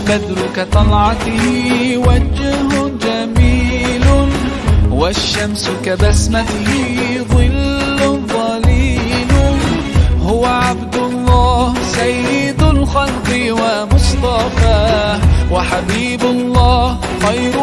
البدر كطلعته وجه جميل، والشمس كبسمته ظل ظليل. هو عبد الله سيد الخلق ومصطفاه، وحبيب الله خير